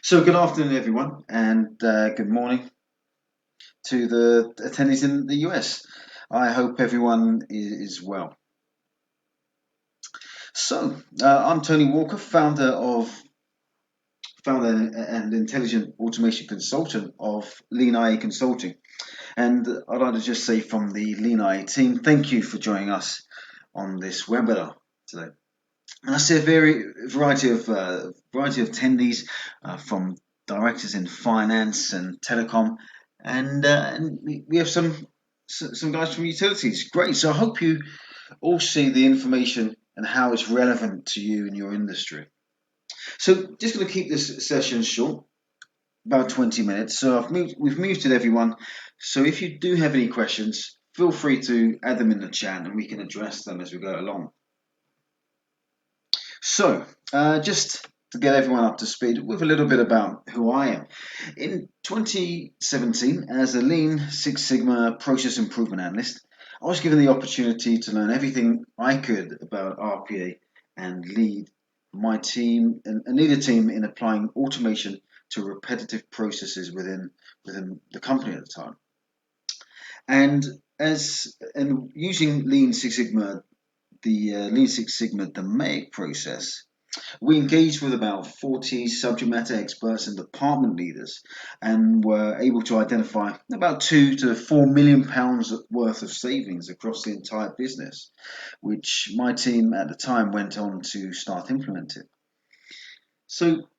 So good afternoon, everyone, and good morning to the attendees in the US. I hope everyone is well. I'm Tony Walker, founder and intelligent automation consultant of Lean IA Consulting, and I'd like to just say from the Lean IA team, thank you for joining us on this webinar today. And I see a variety of attendees from directors in finance and telecom, and we have some guys from utilities. Great. So I hope you all see the information and how it's relevant to you in your industry. So just going to keep this session short, about 20 minutes. So we've muted everyone. So if you do have any questions, feel free to add them in the chat and we can address them as we go along. So, just to get everyone up to speed with a little bit about who I am. In 2017, as a Lean Six Sigma process improvement analyst, I was given the opportunity to learn everything I could about RPA and lead my team and lead a team in applying automation to repetitive processes within the company at the time. And using Lean Six Sigma, the Lean Six Sigma DMAIC process, we engaged with about 40 subject matter experts and department leaders and were able to identify about £2 to £4 million worth of savings across the entire business, which my team at the time went on to start implementing. So,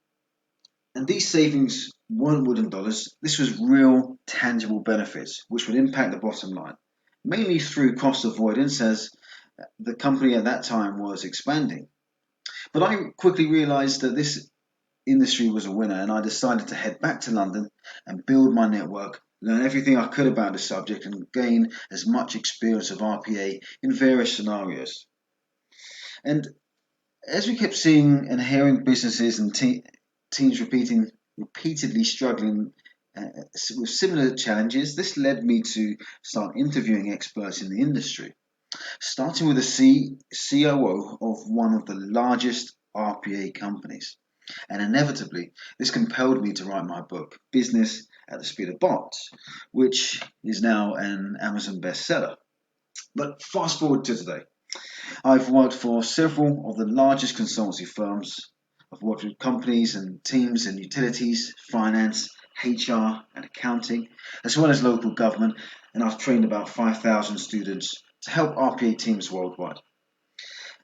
and these savings weren't wooden dollars, this was real tangible benefits which would impact the bottom line, mainly through cost avoidance as the company at that time was expanding. But I quickly realised that this industry was a winner, and I decided to head back to London and build my network, learn everything I could about the subject, and gain as much experience of RPA in various scenarios. And as we kept seeing and hearing businesses and teams repeatedly struggling with similar challenges, this led me to start interviewing experts in the industry, starting with the COO of one of the largest RPA companies. And inevitably, this compelled me to write my book, Business at the Speed of Bots, which is now an Amazon bestseller. But fast forward to today. I've worked for several of the largest consultancy firms. I've worked with companies and teams in utilities, finance, HR, and accounting, as well as local government, and I've trained about 5,000 students to help RPA teams worldwide.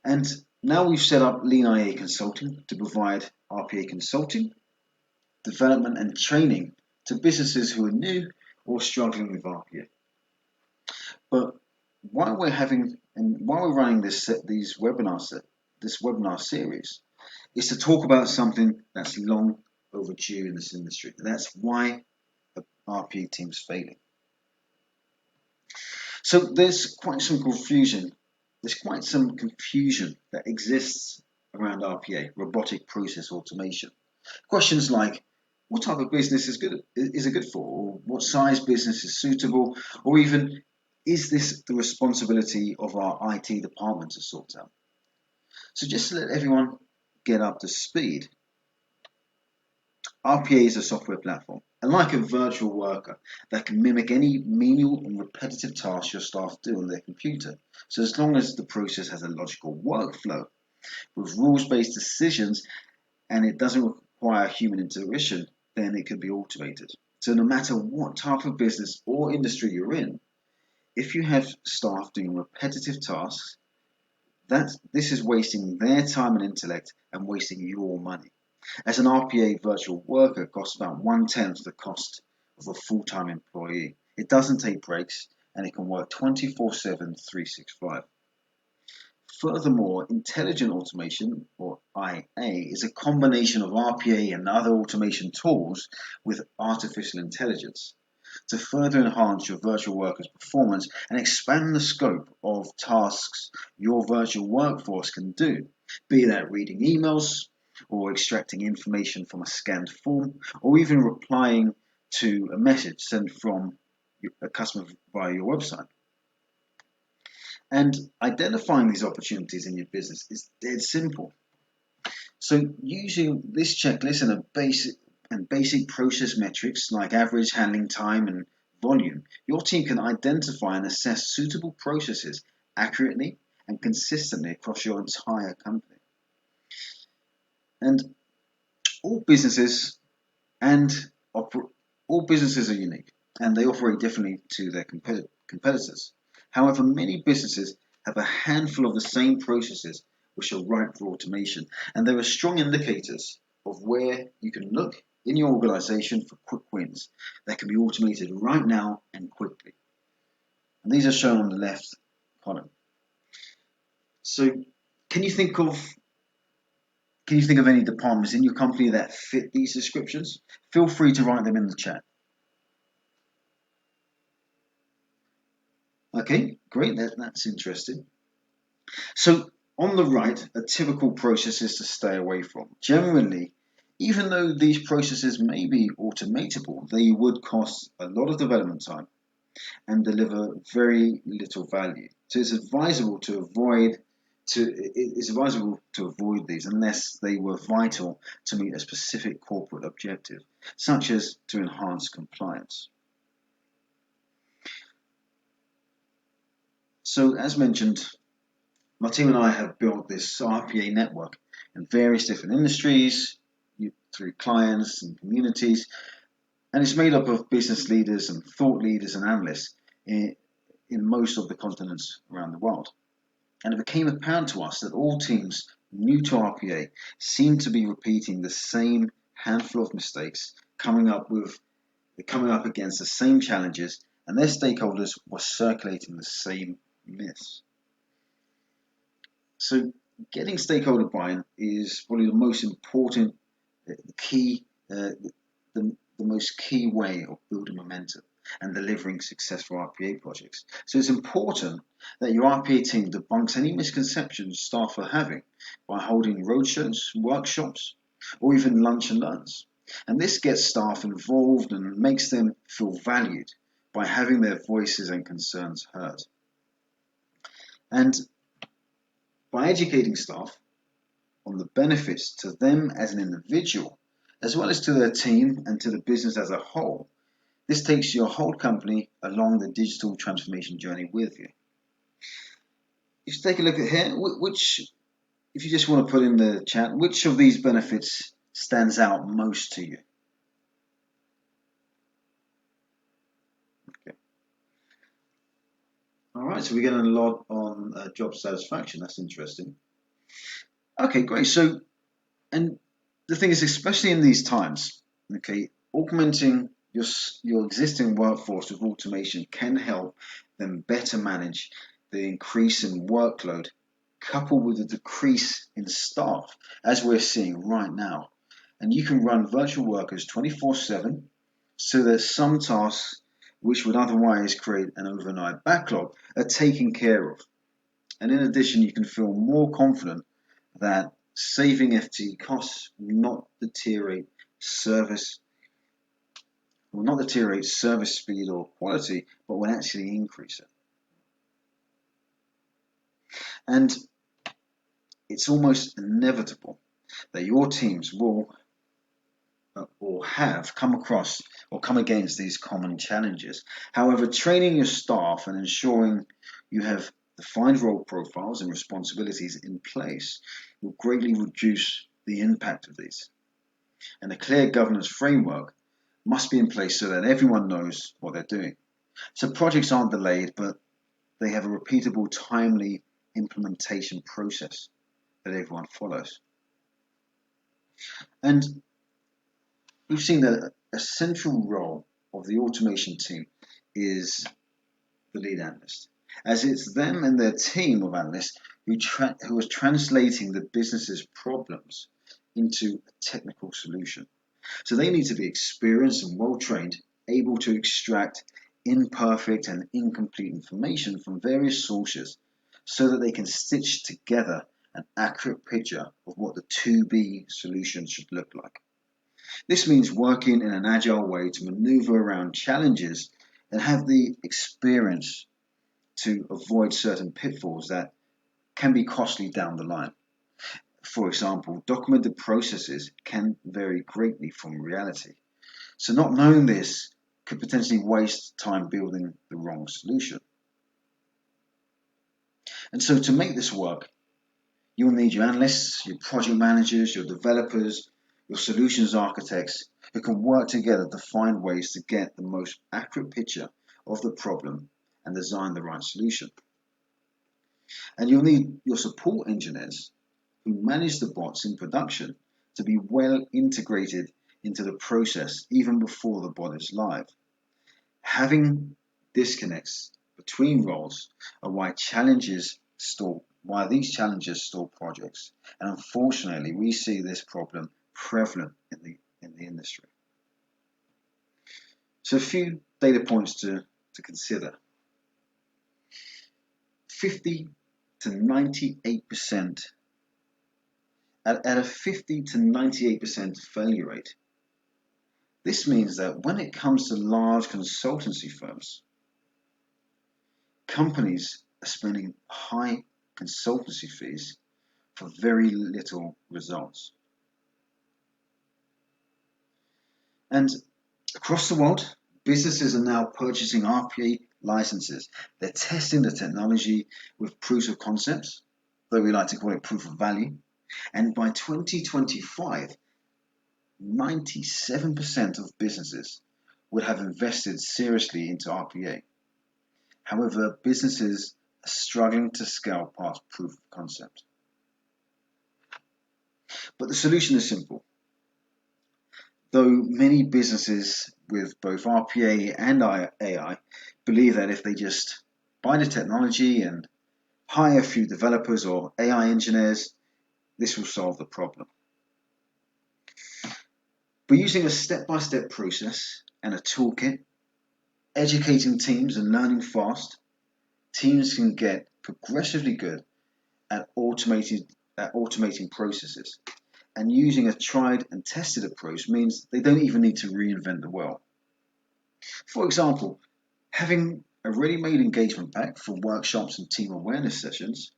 And now we've set up Lean IA Consulting to provide RPA consulting, development and training to businesses who are new or struggling with RPA. But while we're running this webinar series, is to talk about something that's long overdue in this industry. And that's why the RPA team's failing. So there's quite some confusion. That exists around RPA, robotic process automation. Questions like, what type of business is it good for? Or what size business is suitable? Or even, is this the responsibility of our IT department to sort out? So just to let everyone get up to speed, RPA is a software platform, and like a virtual worker that can mimic any menial and repetitive task your staff do on their computer. So as long as the process has a logical workflow with rules-based decisions and it doesn't require human intuition, then it can be automated. So no matter what type of business or industry you're in, if you have staff doing repetitive tasks, this is wasting their time and intellect and wasting your money. As an RPA virtual worker costs about 1/10 the cost of a full-time employee. It doesn't take breaks and it can work 24/7, 365. Furthermore, intelligent automation, or IA, is a combination of RPA and other automation tools with artificial intelligence to further enhance your virtual worker's performance and expand the scope of tasks your virtual workforce can do, be that reading emails, or extracting information from a scanned form, or even replying to a message sent from a customer via your website. And identifying these opportunities in your business is dead simple. So using this checklist and and basic process metrics like average handling time and volume, your team can identify and assess suitable processes accurately and consistently across your entire company. And all businesses and all businesses are unique, and they operate differently to their competitors. However, many businesses have a handful of the same processes which are ripe for automation, and there are strong indicators of where you can look in your organization for quick wins that can be automated right now and quickly. And these are shown on the left column. So, can you think of any departments in your company that fit these descriptions? Feel free to write them in the chat. Okay, great, that's interesting. So on the right are typical processes to stay away from. Generally, even though these processes may be automatable, they would cost a lot of development time and deliver very little value. So it's advisable to avoid these unless they were vital to meet a specific corporate objective, such as to enhance compliance. So as mentioned, my team and I have built this RPA network in various different industries, through clients and communities, and it's made up of business leaders and thought leaders and analysts in most of the continents around the world. And it became apparent to us that all teams new to RPA seemed to be repeating the same handful of mistakes, coming up against the same challenges, and their stakeholders were circulating the same myths. So getting stakeholder buy-in is probably the most important the most key way of building momentum and delivering successful RPA projects. So it's important that your RPA team debunks any misconceptions staff are having by holding roadshows, workshops, or even lunch and learns. And this gets staff involved and makes them feel valued by having their voices and concerns heard. And by educating staff on the benefits to them as an individual, as well as to their team and to the business as a whole, this takes your whole company along the digital transformation journey with you. If you take a look at here, if you just want to put in the chat, which of these benefits stands out most to you? Okay. All right, so we're getting a lot on job satisfaction. That's interesting. Okay, great. So, and the thing is, especially in these times, okay, augmenting your existing workforce with automation can help them better manage the increase in workload, coupled with the decrease in staff, as we're seeing right now. And you can run virtual workers 24/7, so that some tasks which would otherwise create an overnight backlog are taken care of. And in addition, you can feel more confident that saving FTE costs will not deteriorate service speed or quality, but will actually increase it. And it's almost inevitable that your teams will or have come against these common challenges. However, training your staff and ensuring you have defined role profiles and responsibilities in place will greatly reduce the impact of these. And a clear governance framework must be in place so that everyone knows what they're doing. So projects aren't delayed, but they have a repeatable, timely implementation process that everyone follows. And we've seen that a central role of the automation team is the lead analyst, as it's them and their team of analysts who are translating the business's problems into a technical solution. So they need to be experienced and well-trained, able to extract imperfect and incomplete information from various sources so that they can stitch together an accurate picture of what the to-be solution should look like. This means working in an agile way to maneuver around challenges and have the experience to avoid certain pitfalls that can be costly down the line. For example, documented processes can vary greatly from reality. So not knowing this could potentially waste time building the wrong solution. And so to make this work, you'll need your analysts, your project managers, your developers, your solutions architects who can work together to find ways to get the most accurate picture of the problem and design the right solution. And you'll need your support engineers who manage the bots in production to be well integrated into the process even before the bot is live. Having disconnects between roles are why these challenges stall projects. And unfortunately, we see this problem prevalent in the industry. So a few data points to consider. 50 to 98%, at a 50 to 98% failure rate. This means that when it comes to large consultancy firms, companies are spending high consultancy fees for very little results. And across the world, businesses are now purchasing RPA licenses. They're testing the technology with proofs of concepts, though we like to call it proof of value. And by 2025, 97% of businesses would have invested seriously into RPA. However, businesses are struggling to scale past proof of concept. But the solution is simple. Though many businesses with both RPA and AI believe that if they just buy the technology and hire a few developers or AI engineers, this will solve the problem. But using a step-by-step process and a toolkit, educating teams and learning fast, teams can get progressively good at automating processes. And using a tried and tested approach means they don't even need to reinvent the wheel. For example, having a ready-made engagement pack for workshops and team awareness sessions,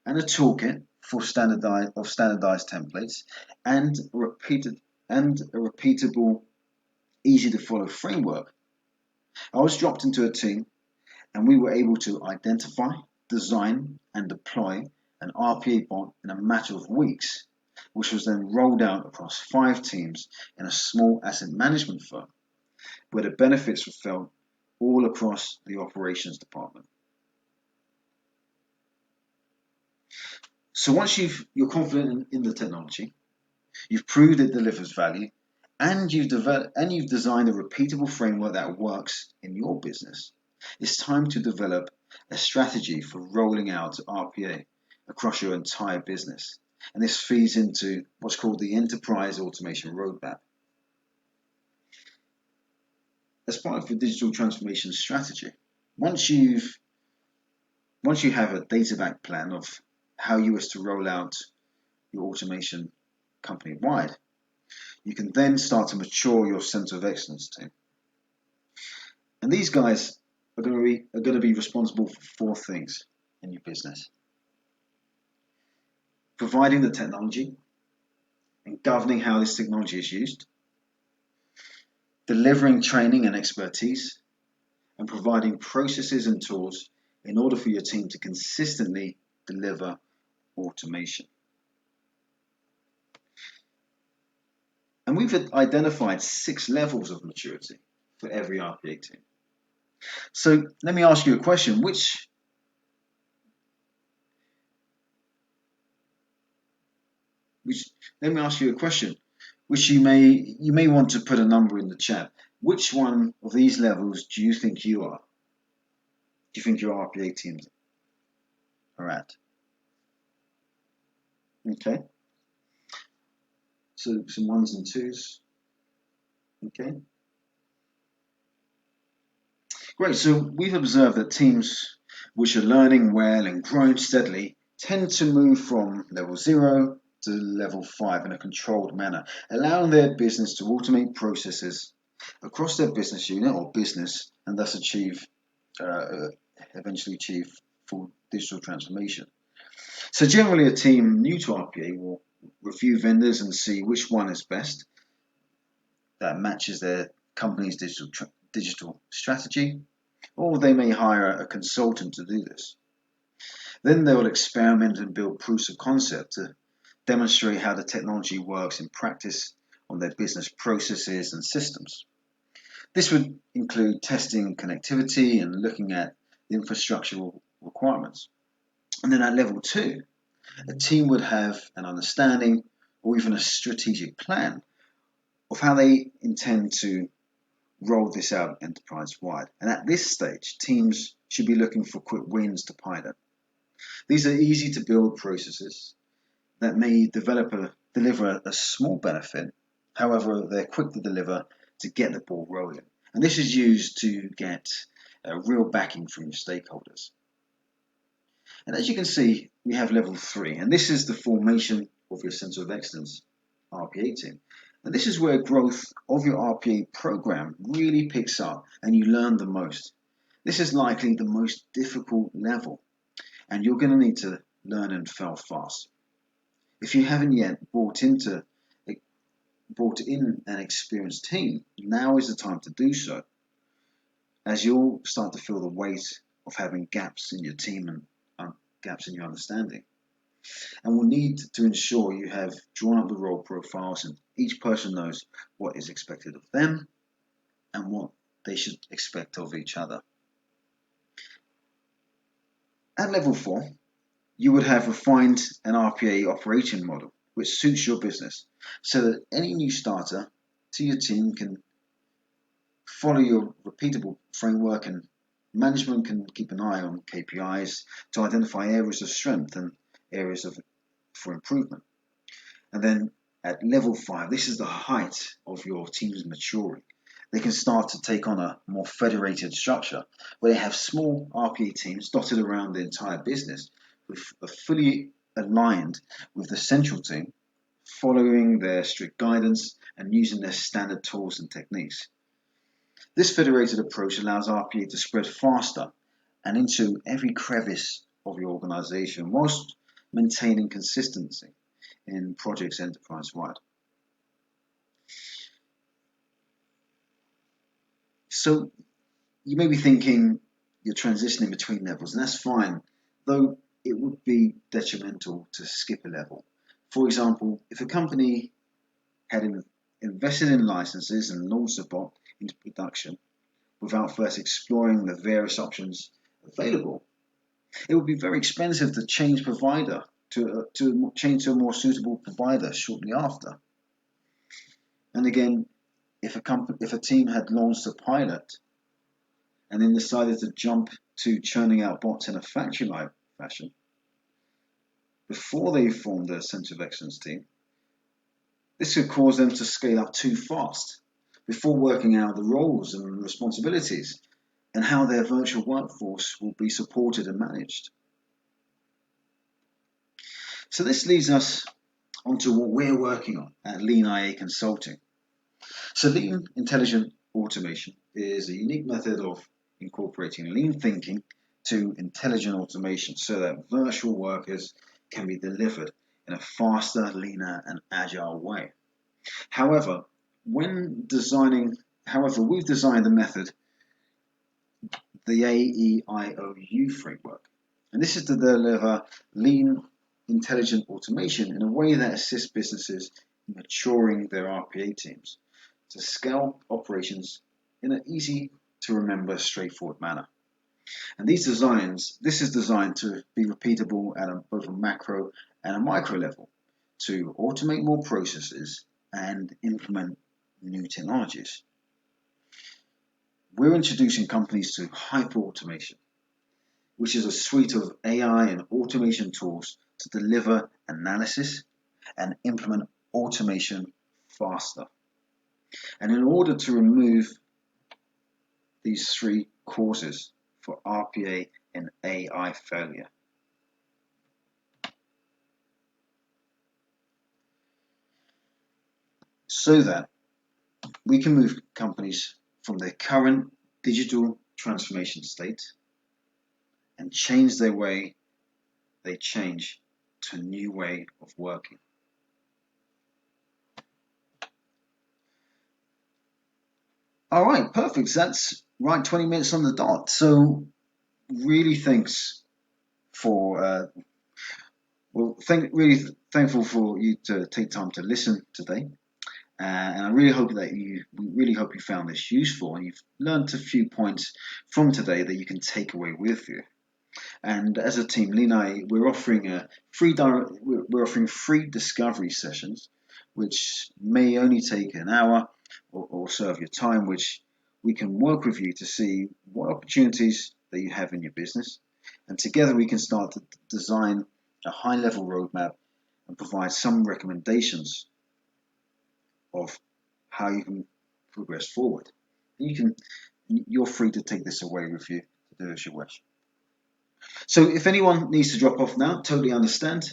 and a toolkit for standardized templates, and a repeatable, easy-to-follow framework. I was dropped into a team, and we were able to identify, design, and deploy an RPA bot in a matter of weeks, which was then rolled out across 5 teams in a small asset management firm, where the benefits were felt all across the operations department. So once you're confident in the technology, you've proved it delivers value, and you've designed a repeatable framework that works in your business, it's time to develop a strategy for rolling out RPA across your entire business. And this feeds into what's called the Enterprise Automation Roadmap. As part of the digital transformation strategy, once you have a data-backed plan of how you wish to roll out your automation company-wide, you can then start to mature your Center of Excellence team. And these guys are going to be responsible for 4 things in your business: providing the technology and governing how this technology is used, delivering training and expertise, and providing processes and tools in order for your team to consistently deliver automation. And we've identified 6 levels of maturity for every RPA team. So let me ask you a question. Let me ask you a question, which you may want to put a number in the chat. Which one of these levels do you think you are? Do you think your RPA teams are at? Okay. So some 1s and 2s. Okay. Great. So we've observed that teams which are learning well and growing steadily tend to move from level 0 to level 5 in a controlled manner, allowing their business to automate processes across their business unit or business, and thus eventually achieve full digital transformation. So generally, a team new to RPA will review vendors and see which one is best that matches their company's digital strategy, or they may hire a consultant to do this. Then they will experiment and build proofs of concept to demonstrate how the technology works in practice on their business processes and systems. This would include testing connectivity and looking at the infrastructural requirements. And then at level 2, a team would have an understanding or even a strategic plan of how they intend to roll this out enterprise-wide. And at this stage, teams should be looking for quick wins to pilot. These are easy to build processes that may deliver a small benefit. However, they're quick to deliver to get the ball rolling. And this is used to get real backing from your stakeholders. And as you can see, we have level 3, and this is the formation of your Center of Excellence RPA team. And this is where growth of your RPA program really picks up and you learn the most. This is likely the most difficult level, and you're going to need to learn and fail fast. If you haven't yet brought in an experienced team, now is the time to do so, as you'll start to feel the weight of having gaps in your team and gaps in your understanding. And we'll need to ensure you have drawn up the role profiles and each person knows what is expected of them and what they should expect of each other. At level 4, you would have refined an RPA operation model which suits your business so that any new starter to your team can follow your repeatable framework, and management can keep an eye on KPIs to identify areas of strength and areas for improvement. And then at level 5, this is the height of your team's maturity. They can start to take on a more federated structure where they have small RPA teams dotted around the entire business, with fully aligned with the central team, following their strict guidance and using their standard tools and techniques. This federated approach allows RPA to spread faster and into every crevice of your organization whilst maintaining consistency in projects enterprise-wide. So you may be thinking you're transitioning between levels, and that's fine, though it would be detrimental to skip a level. For example, if a company had invested in licenses and launched a bot into production without first exploring the various options available, it would be very expensive to change provider to change to a more suitable provider shortly after. And again, if a team had launched a pilot and then decided to jump to churning out bots in a factory-like fashion before they formed their Center of Excellence team, this could cause them to scale up too fast before working out the roles and responsibilities and how their virtual workforce will be supported and managed. So this leads us onto what we're working on at Lean IA Consulting. So Lean Intelligent Automation is a unique method of incorporating lean thinking to intelligent automation so that virtual workers can be delivered in a faster, leaner, and agile way. However, we've designed the method, the AEIOU framework, and this is to deliver lean intelligent automation in a way that assists businesses in maturing their RPA teams to scale operations in an easy to remember, straightforward manner. And this is designed to be repeatable at both a macro and a micro level to automate more processes and implement new technologies. We're introducing companies to hyper-automation, which is a suite of AI and automation tools to deliver analysis and implement automation faster. And in order to remove these 3 causes for RPA and AI failure, so that we can move companies from their current digital transformation state and change their way they change to a new way of working. All right, perfect. So that's right, 20 minutes on the dot. So really thanks for really thankful for you to take time to listen today. And I really hope that we really hope you found this useful and you've learned a few points from today that you can take away with you. And as a team, Lee and I, we're offering we're offering free discovery sessions, which may only take an hour or so of your time, which we can work with you to see what opportunities that you have in your business, and together we can start to design a high-level roadmap and provide some recommendations of how you can progress forward. You're free to take this away with you to do as you wish. So if anyone needs to drop off now, totally understand.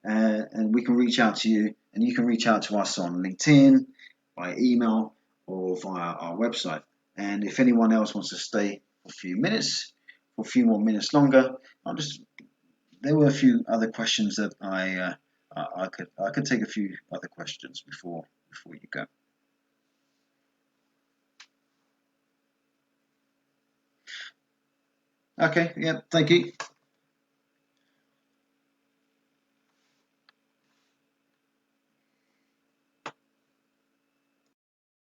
And we can reach out to you, and you can reach out to us on LinkedIn, by email, or via our website. And if anyone else wants to stay for a few minutes, for a few more minutes longer, there were a few other questions that I could take a few other questions before you go. Okay, yeah, thank you.